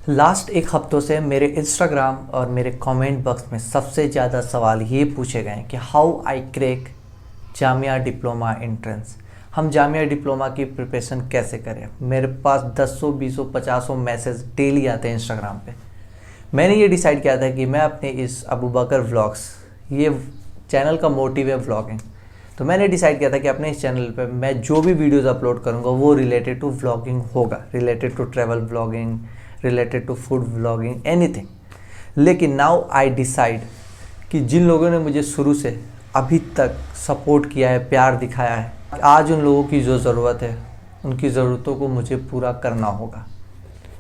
Last एक हफ्तों से मेरे इंस्टाग्राम और मेरे कमेंट बॉक्स में सबसे ज़्यादा सवाल ये पूछे गए हैं कि how I crack Jamia diploma entrance. हम जामिया डिप्लोमा की प्रिपरेशन कैसे करें। मेरे पास 10 20 50 मैसेज डेली आते हैं इंस्टाग्राम पे। मैंने ये डिसाइड किया था कि मैं अपने इस अबू बकर व्लॉग्स, ये चैनल का मोटिव है व्लॉगिंग, तो मैंने डिसाइड किया था कि अपने इस चैनल पे मैं जो भी वीडियोस अपलोड करूँगा वो रिलेटेड टू व्लॉगिंग होगा, related to travel vlogging, related to food vlogging, anything. लेकिन नाउ आई डिसाइड कि जिन लोगों ने मुझे शुरू से अभी तक सपोर्ट किया है, प्यार दिखाया है, आज उन लोगों की जो ज़रूरत है उनकी ज़रूरतों को मुझे पूरा करना होगा।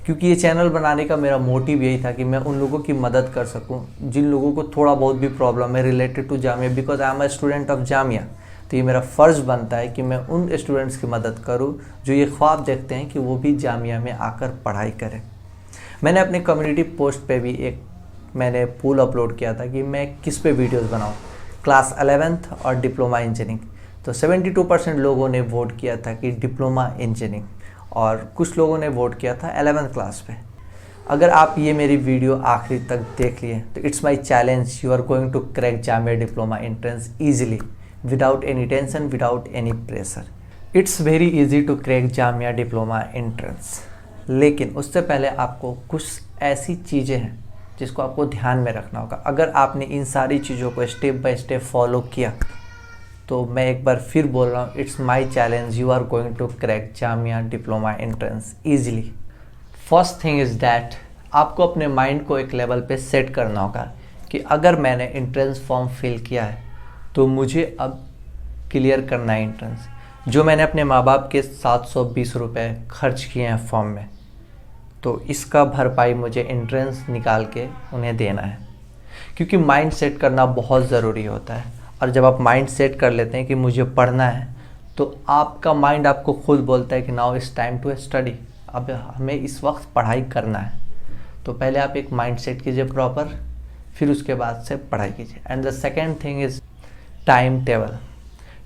क्योंकि ये चैनल बनाने का मेरा मोटिव यही था कि मैं उन लोगों की मदद कर सकूं जिन लोगों को थोड़ा बहुत भी प्रॉब्लम है related to Jamia, because I am a student of Jamia. तो ये मेरा फ़र्ज़ बनता है कि मैं उन स्टूडेंट्स की मदद करूं जो ये ख्वाब देखते हैं कि वो भी जामिया में आकर पढ़ाई करें। मैंने अपने कम्युनिटी पोस्ट पे भी एक मैंने पोल अपलोड किया था कि मैं किस पे वीडियोस बनाऊं, क्लास 11th और डिप्लोमा इंजीनियरिंग। तो 72% लोगों ने वोट किया था कि डिप्लोमा इंजीनियरिंग और कुछ लोगों ने वोट किया था 11th क्लास पे। अगर आप ये मेरी वीडियो आखिरी तक देख लिए तो it's my challenge, you are going to crack Jamia diploma entrance easily, without any tension, without any pressure. It's very easy to crack Jamia diploma entrance. लेकिन उससे पहले आपको कुछ ऐसी चीज़ें हैं जिसको आपको ध्यान में रखना होगा। अगर आपने इन सारी चीज़ों को स्टेप बाय स्टेप फॉलो किया तो मैं एक बार फिर बोल रहा हूँ, it's my challenge, you are going to crack Jamia diploma entrance easily. First thing is that आपको अपने माइंड को एक लेवल पे सेट करना होगा कि अगर मैंने एंट्रेंस फॉर्म फिल किया है तो मुझे अब क्लियर करना है एंट्रेंस। जो मैंने अपने माँ बाप के 720 रुपये खर्च किए हैं फॉर्म में, तो इसका भरपाई मुझे एंट्रेंस निकाल के उन्हें देना है। क्योंकि माइंड सेट करना बहुत ज़रूरी होता है, और जब आप माइंड सेट कर लेते हैं कि मुझे पढ़ना है तो आपका माइंड आपको खुद बोलता है कि now it's time to study, अब हमें इस वक्त पढ़ाई करना है। तो पहले आप एक माइंड सेट कीजिए प्रॉपर, फिर उसके बाद से पढ़ाई कीजिए। And the second thing is time table.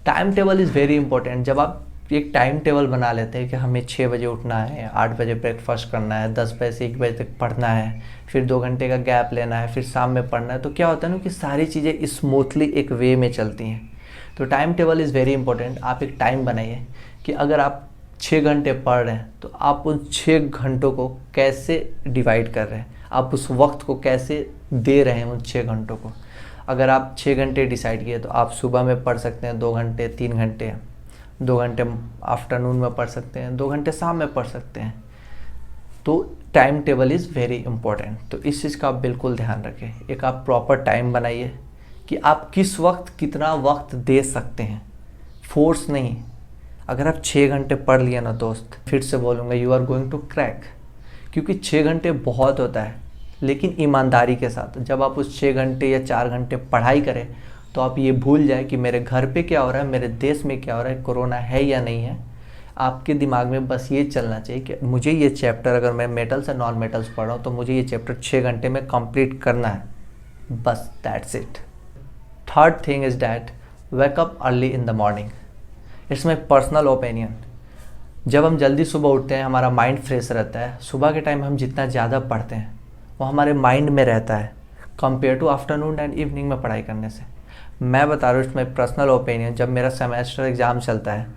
Time table is very important. जब आप एक टाइम टेबल बना लेते हैं कि हमें 6 बजे उठना है, 8 बजे ब्रेकफास्ट करना है, 10 बजे से 1 बजे तक पढ़ना है, फिर 2 घंटे का गैप लेना है, फिर शाम में पढ़ना है, तो क्या होता है ना कि सारी चीज़ें स्मूथली एक वे में चलती हैं। तो time table is very important. आप एक टाइम बनाइए कि अगर आप 6 घंटे पढ़ रहे हैं तो आप उन 6 घंटों को कैसे डिवाइड कर रहे हैं, आप उस वक्त को कैसे दे रहे हैं उन 6 घंटों को। अगर आप 6 घंटे डिसाइड किए तो आप सुबह में पढ़ सकते हैं 2 घंटे, 3 घंटे, 2 घंटे आफ्टरनून में पढ़ सकते हैं, 2 घंटे शाम में पढ़ सकते हैं। तो time table is very important. तो इस चीज़ का आप बिल्कुल ध्यान रखें। एक आप प्रॉपर टाइम बनाइए कि आप किस वक्त कितना वक्त दे सकते हैं, फोर्स नहीं। अगर आप 6 घंटे पढ़ लिया ना दोस्त, फिर से बोलूँगा you are going to crack. क्योंकि 6 घंटे बहुत होता है, लेकिन ईमानदारी के साथ जब आप उस 6 घंटे या 4 घंटे पढ़ाई करें तो आप ये भूल जाए कि मेरे घर पे क्या हो रहा है, मेरे देश में क्या हो रहा है, कोरोना है या नहीं है। आपके दिमाग में बस ये चलना चाहिए कि मुझे ये चैप्टर, अगर मैं मेटल्स या नॉन मेटल्स पढ़ रहा हूँ तो मुझे ये चैप्टर 6 घंटे में कंप्लीट करना है, बस that's it. Third thing is that wake up early in the morning. It's my personal opinion. जब हम जल्दी सुबह उठते हैं हमारा माइंड फ्रेश रहता है। सुबह के टाइम हम जितना ज़्यादा पढ़ते हैं वो हमारे माइंड में रहता है compare to afternoon and evening में पढ़ाई करने से। मैं बता रहा हूँ, इट्स माई पर्सनल ओपिनियन। जब मेरा सेमेस्टर एग्ज़ाम चलता है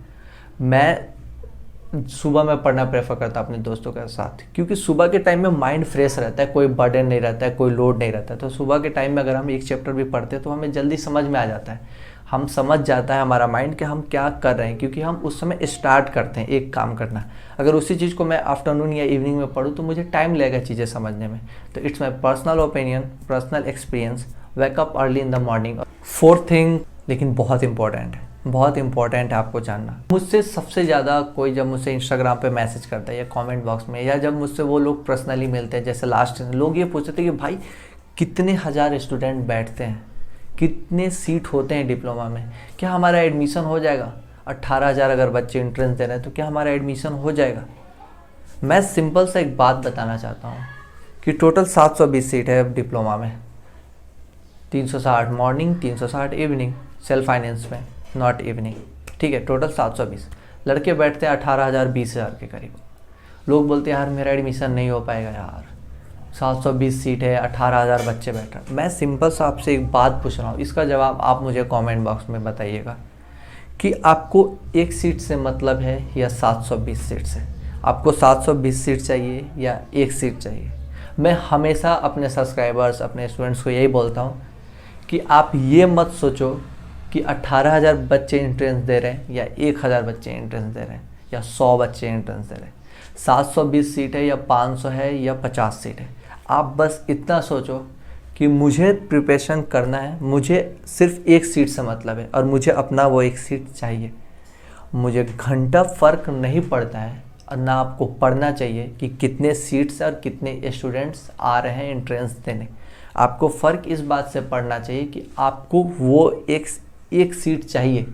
मैं सुबह में पढ़ना प्रेफर करता अपने दोस्तों के साथ, क्योंकि सुबह के टाइम में माइंड फ्रेश रहता है, कोई बर्डन नहीं रहता है, कोई लोड नहीं रहता है। तो सुबह के टाइम में अगर हम एक चैप्टर भी पढ़ते हैं तो हमें जल्दी समझ में आ जाता है, हम समझ जाता है हमारा माइंड कि हम क्या कर रहे हैं, क्योंकि हम उस समय स्टार्ट करते हैं एक काम करना। अगर उसी चीज़ को मैं आफ्टरनून या इवनिंग में पढूँ तो मुझे टाइम लगेगा चीज़ें समझने में। तो it's my personal opinion, personal experience, wake up early in the morning. Fourth thing, लेकिन बहुत इंपॉर्टेंट है, बहुत इंपॉर्टेंट है आपको जानना। मुझसे सबसे ज़्यादा कोई जब मुझसे इंस्टाग्राम पे मैसेज करता है या कमेंट बॉक्स में, या जब मुझसे वो लोग पर्सनली मिलते हैं, जैसे लास्ट लोग ये पूछते हैं कि भाई कितने हज़ार स्टूडेंट बैठते हैं, कितने सीट होते हैं डिप्लोमा में, क्या हमारा एडमिशन हो जाएगा? 18,000 अगर बच्चे एंट्रेंस दे रहे हैं तो क्या हमारा एडमिशन हो जाएगा? मैं सिंपल सा एक बात बताना चाहता हूँ कि टोटल 720 सीट है डिप्लोमा में, 360 मॉर्निंग, 360 इवनिंग, सेल्फ फाइनेंस में, नॉट इवनिंग, ठीक है। टोटल 720 लड़के बैठते हैं 18,000 20,000 के करीब। लोग बोलते हैं यार मेरा एडमिशन नहीं हो पाएगा यार, 720 सीट है, 18,000 बच्चे बैठ रहे हैं। मैं सिंपल सा आपसे एक बात पूछ रहा हूँ, इसका जवाब आप मुझे कमेंट बॉक्स में बताइएगा कि आपको एक सीट से मतलब है या 720 सीट से? आपको 720 सीट चाहिए या एक सीट चाहिए? मैं हमेशा अपने सब्सक्राइबर्स, अपने स्टूडेंट्स को यही बोलता हूँ कि आप ये मत सोचो कि 18,000 बच्चे एंट्रेंस दे रहे हैं या 1,000 बच्चे एंट्रेंस दे रहे हैं या 100 बच्चे एंट्रेंस दे रहे हैं, 720 सीट है या 500 है या 50 सीट है। आप बस इतना सोचो कि मुझे प्रिपरेशन करना है, मुझे सिर्फ एक सीट से मतलब है और मुझे अपना वो एक सीट चाहिए। मुझे घंटा फ़र्क नहीं पड़ता है और ना आपको पढ़ना चाहिए कि कितने सीट्स और कितने स्टूडेंट्स आ रहे हैं एंट्रेंस देने। आपको फ़र्क इस बात से पढ़ना चाहिए कि आपको वो एक सीट चाहिए।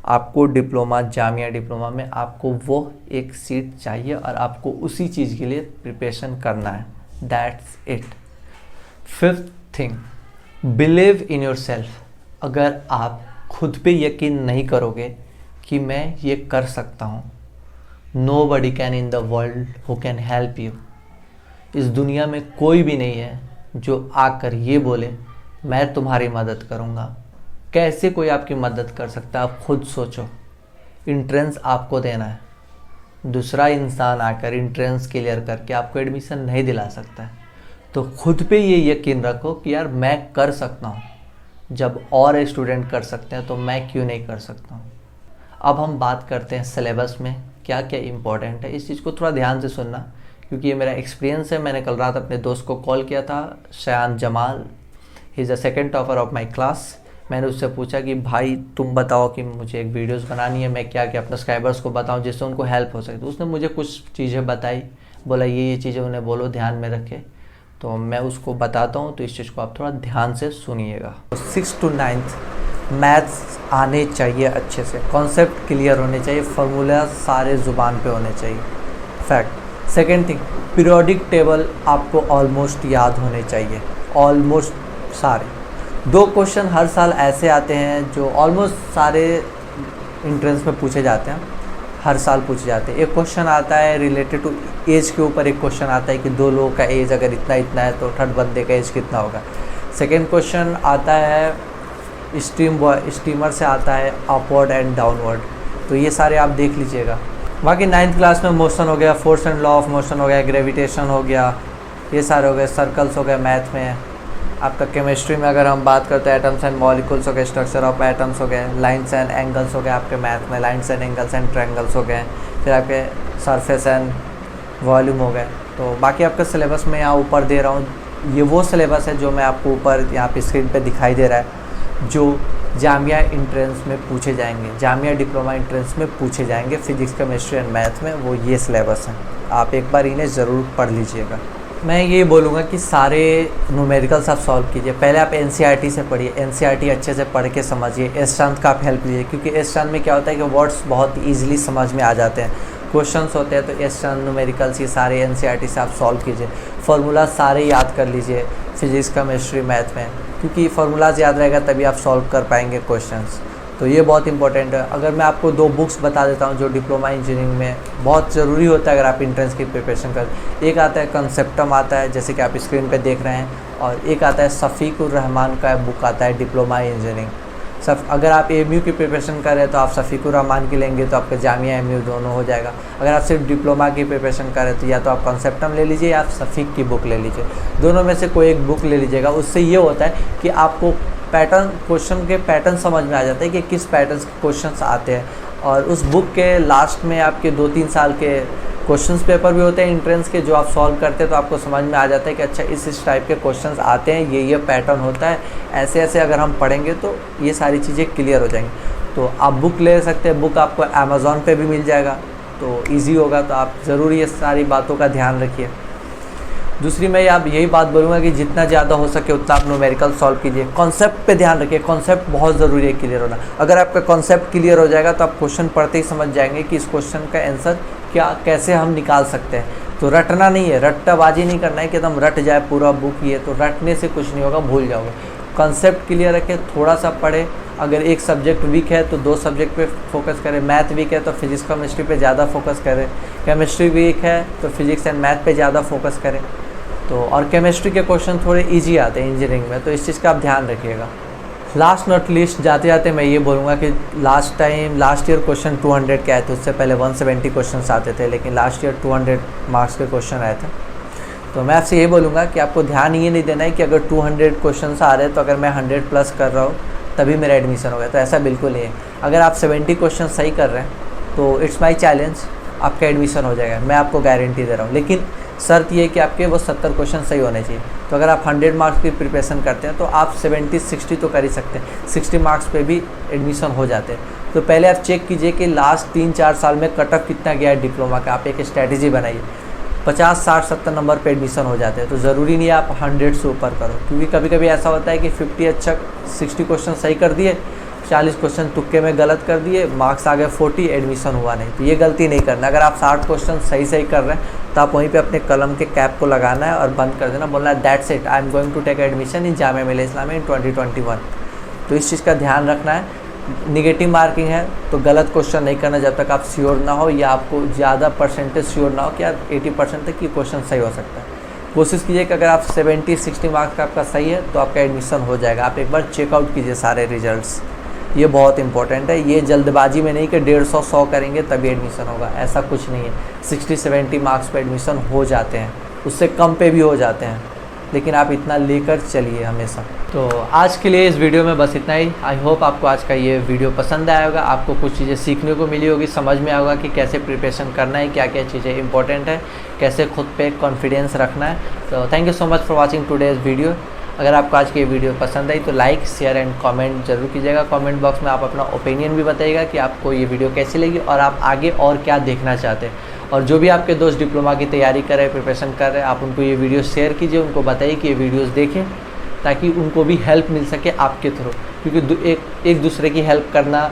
आपको डिप्लोमा, जामिया डिप्लोमा में आपको वो एक सीट चाहिए और आपको उसी चीज़ के लिए प्रिपरेशन करना है। That's it. Fifth thing, believe in your self. अगर आप खुद पे यकीन नहीं करोगे कि मैं ये कर सकता हूँ, nobody can in the world who can help you. इस दुनिया में कोई भी नहीं है जो आकर ये बोले मैं तुम्हारी मदद करूँगा। कैसे कोई आपकी मदद कर सकता है? आप खुद सोचो। इंट्रेंस आपको देना है, दूसरा इंसान आकर इंट्रेंस क्लियर करके आपको एडमिशन नहीं दिला सकता है। तो खुद पे ये यकीन रखो कि यार मैं कर सकता हूँ। जब और स्टूडेंट कर सकते हैं तो मैं क्यों नहीं कर सकता हूँ। अब हम बात करते हैं सिलेबस में क्या क्या इम्पोर्टेंट है। इस चीज़ को थोड़ा ध्यान से सुनना क्योंकि ये मेरा एक्सपीरियंस है। मैंने कल रात अपने दोस्त को कॉल किया था, Shayan Jamal, he is the second topper of my class. मैंने उससे पूछा कि भाई तुम बताओ कि मुझे एक वीडियोस बनानी है, मैं क्या क्या अपने सब्सक्राइबर्स को बताऊं जिससे उनको हेल्प हो सके। तो उसने मुझे कुछ चीज़ें बताई, बोला ये चीज़ें उन्हें बोलो ध्यान में रखे। तो मैं उसको बताता हूँ, तो इस चीज़ को आप थोड़ा ध्यान से सुनिएगा। 6 to 9 मैथ्स आने चाहिए अच्छे से, कॉन्सेप्ट क्लियर होने चाहिए, फार्मूला सारे ज़ुबान पे होने चाहिए, fact. Second thing, periodic table आपको ऑलमोस्ट याद होने चाहिए, ऑलमोस्ट सारे। 2 क्वेश्चन हर साल ऐसे आते हैं जो ऑलमोस्ट सारे इंट्रेंस में पूछे जाते हैं, हर साल पूछे जाते हैं। एक क्वेश्चन आता है रिलेटेड टू एज के ऊपर, एक क्वेश्चन आता है कि 2 लोगों का एज अगर इतना इतना है तो थर्ड बंदे का एज कितना होगा। सेकेंड क्वेश्चन आता है स्टीमर से आता है अपवर्ड एंड डाउनवर्ड। तो ये सारे आप देख लीजिएगा। बाकी 9th क्लास में मोशन हो गया, force and law of motion हो गया, ग्रेविटेशन हो गया, ये सारे हो गए, सर्कल्स हो गए मैथ में। आपका केमिस्ट्री में अगर हम बात करते हैं एटम्स एंड मॉलिक्यूल्स हो गए, स्ट्रक्चर ऑफ एटम्स हो गए, लाइन्स एंड एंगल्स हो गए आपके मैथ में, lines and angles and triangles हो गए, फिर आपके सरफेस एंड वॉल्यूम हो गए। तो बाकी आपका सिलेबस में यहाँ ऊपर दे रहा हूँ, ये वो सिलेबस है जो मैं आपको ऊपर यहाँ पे स्क्रीन पे दिखाई दे रहा है, जो जामिया इंट्रेंस में पूछे जाएंगे, जामिया डिप्लोमा इंट्रेंस में पूछे जाएंगे फिजिक्स, केमिस्ट्री एंड मैथ में। वो ये सिलेबस हैं, आप एक बार इन्हें ज़रूर पढ़ लीजिएगा। मैं ये बोलूँगा कि सारे न्यूमेरिकल्स आप सॉल्व कीजिए। पहले आप एनसीईआरटी से पढ़िए, एनसीईआरटी अच्छे से पढ़ के समझिए। एस्ट्रांत का आप हेल्प लीजिए क्योंकि एस्ट्रांत में क्या होता है कि वर्ड्स बहुत ईजिली समझ में आ जाते हैं, क्वेश्चंस होते हैं। तो एस्ट्रांत, न्यूमेरिकल्स, ये सारे एनसीईआरटी से आप सॉल्व कीजिए। फार्मूला सारे याद कर लीजिए फिजिक्स, केमिस्ट्री, मैथ में, क्योंकि फार्मूलाज याद रहेगा तभी आप सॉल्व कर पाएंगे क्वेश्चंस। तो ये बहुत इंपॉर्टेंट है। अगर मैं आपको 2 बुक्स बता देता हूँ जो डिप्लोमा इंजीनियरिंग में बहुत ज़रूरी होता है अगर आप इंट्रेंस की प्रिपरेशन कर, एक आता है कंसेप्टम आता है जैसे कि आप स्क्रीन पे देख रहे हैं, और एक आता है शफीकुर रहमान का बुक आता है डिप्लोमा इंजीनियरिंग। अगर आप एमयू की प्रिपरेशन कर रहे हैं तो आप शफीकुर रहमान की लेंगे तो आपका जामिया एमयू दोनों हो जाएगा। अगर आप सिर्फ डिप्लोमा की प्रिपरेशन कर रहे हैं तो या तो आप कंसेप्टम ले लीजिए या आप शफीक की बुक ले लीजिए, दोनों में से कोई एक बुक ले लीजिएगा। उससे ये होता है कि आपको पैटर्न, क्वेश्चन के पैटर्न समझ में आ जाता है कि किस पैटर्न के क्वेश्चंस आते हैं। और उस बुक के लास्ट में आपके 2-3 साल के क्वेश्चंस पेपर भी होते हैं इंट्रेंस के, जो आप सॉल्व करते हैं तो आपको समझ में आ जाता है कि अच्छा इस टाइप के क्वेश्चंस आते हैं, ये पैटर्न होता है, ऐसे ऐसे अगर हम पढ़ेंगे तो ये सारी चीज़ें क्लियर हो जाएंगी। तो आप बुक ले सकते हैं, बुक आपको अमेज़ॉन पे भी मिल जाएगा तो ईजी होगा। तो आप ज़रूर ये सारी बातों का ध्यान रखिए। दूसरी मैं आप यही बात बोलूँगा कि जितना ज़्यादा हो सके उतना आप न्यूमेरिकल सॉल्व कीजिए। कॉन्सेप्ट पे ध्यान रखिए, कॉन्सेप्ट बहुत ज़रूरी है क्लियर होना। अगर आपका कॉन्सेप्ट क्लियर हो जाएगा तो आप क्वेश्चन पढ़ते ही समझ जाएंगे कि इस क्वेश्चन का आंसर क्या, कैसे हम निकाल सकते हैं। तो रटना नहीं है, रट्टाबाजी नहीं करना है कि एकदम रट जाए पूरा बुक, ये तो रटने से कुछ नहीं होगा, भूल जाओगे। कॉन्सेप्ट क्लियर रखें, थोड़ा सा पढ़े। अगर एक सब्जेक्ट वीक है तो 2 सब्जेक्ट पे फोकस करें, मैथ वीक है तो फिजिक्स केमिस्ट्री पे ज़्यादा फोकस करें, केमिस्ट्री वीक है तो फिजिक्स एंड मैथ पे ज़्यादा फोकस करें। तो और केमिस्ट्री के क्वेश्चन थोड़े इजी आते हैं इंजीनियरिंग में, तो इस चीज़ का आप ध्यान रखिएगा। लास्ट नॉट लीस्ट जाते जाते मैं ये बोलूँगा कि लास्ट ईयर क्वेश्चन 200 के आए थे, उससे पहले 170 क्वेश्चन आते थे, लेकिन लास्ट ईयर 200 मार्क्स के क्वेश्चन आए थे। तो मैं आपसे ये बोलूँगा कि आपको ध्यान ये नहीं देना है कि अगर 200 क्वेश्चन आ रहे हैं तो अगर मैं 100 प्लस कर रहा हूँ तभी मेरा एडमिशन हो गया, तो ऐसा बिल्कुल नहीं है। अगर आप 70 क्वेश्चन सही कर रहे हैं तो इट्स माई चैलेंज, आपका एडमिशन हो जाएगा, मैं आपको गारंटी दे रहा हूँ। लेकिन शर्त ये है कि आपके वो 70 क्वेश्चन सही होने चाहिए। तो अगर आप 100 मार्क्स की प्रिपरेशन करते हैं तो आप 70-60 तो कर ही सकते हैं, 60 मार्क्स पे भी एडमिशन हो जाते हैं। तो पहले आप चेक कीजिए कि लास्ट 3-4 साल में कट ऑफ कितना गया है डिप्लोमा का, आप एक स्ट्रैटेजी बनाइए। 50, 60, 70 नंबर पे एडमिशन हो जाते हैं, तो ज़रूरी नहीं है आप 100 से ऊपर करो, क्योंकि कभी कभी ऐसा होता है कि 50 अच्छा 60 क्वेश्चन सही कर दिए, 40 क्वेश्चन तुक्के में गलत कर दिए, मार्क्स आ गए 40, एडमिशन हुआ नहीं। तो ये गलती नहीं करना। अगर आप 60 क्वेश्चन सही कर रहे हैं तो आप वहीं पे अपने कलम के कैप को लगाना है और बंद कर देना, बोलना है that's it, I am going to take admission in Jamia Millia Islamia इन 2021। तो इस चीज़ का ध्यान रखना है। निगेटिव मार्किंग है तो गलत क्वेश्चन नहीं करना जब तक आप श्योर ना हो, या आपको ज़्यादा परसेंटेज श्योर ना हो कि यार 80% तक ये क्वेश्चन सही हो सकता है। कोशिश कीजिए कि अगर आप 70-60 मार्क्स का आपका सही है तो आपका एडमिशन हो जाएगा। आप एक बार चेकआउट कीजिए सारे रिजल्ट्स, ये बहुत इंपॉर्टेंट है। ये जल्दबाजी में नहीं कि 150-100 करेंगे तभी एडमिशन होगा, ऐसा कुछ नहीं है। 60-70 मार्क्स पे एडमिशन हो जाते हैं, उससे कम पे भी हो जाते हैं, लेकिन आप इतना लेकर चलिए हमेशा। तो आज के लिए इस वीडियो में बस इतना ही। आई होप आपको आज का ये वीडियो पसंद आया होगा, आपको कुछ चीज़ें सीखने को मिली होगी, समझ में आएगा कि कैसे प्रिपरेशन करना है, क्या क्या चीज़ें इंपॉर्टेंट है, कैसे खुद पे कॉन्फिडेंस रखना है। तो thank you so much for watching today's video. अगर आपको आज की ये वीडियो पसंद आई तो लाइक, शेयर एंड कमेंट जरूर कीजिएगा। कमेंट बॉक्स में आप अपना ओपिनियन भी बताइएगा कि आपको ये वीडियो कैसी लगी और आप आगे और क्या देखना चाहते हैं। और जो भी आपके दोस्त डिप्लोमा की तैयारी कर रहे हैं, प्रिपरेशन कर रहे हैं, आप उनको ये वीडियो शेयर कीजिए, उनको बताइए कि ये वीडियोस देखें ताकि उनको भी हेल्प मिल सके आपके थ्रू, क्योंकि एक दूसरे की हेल्प करना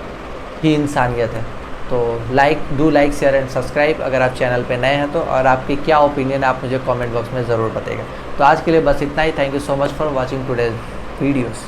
ही इंसानियत है। तो लाइक शेयर एंड सब्सक्राइब अगर आप चैनल पे नए हैं तो, और आपके क्या ओपिनियन है आप मुझे कमेंट बॉक्स में ज़रूर बताइएगा। तो आज के लिए बस इतना ही। Thank you so much for watching today's videos.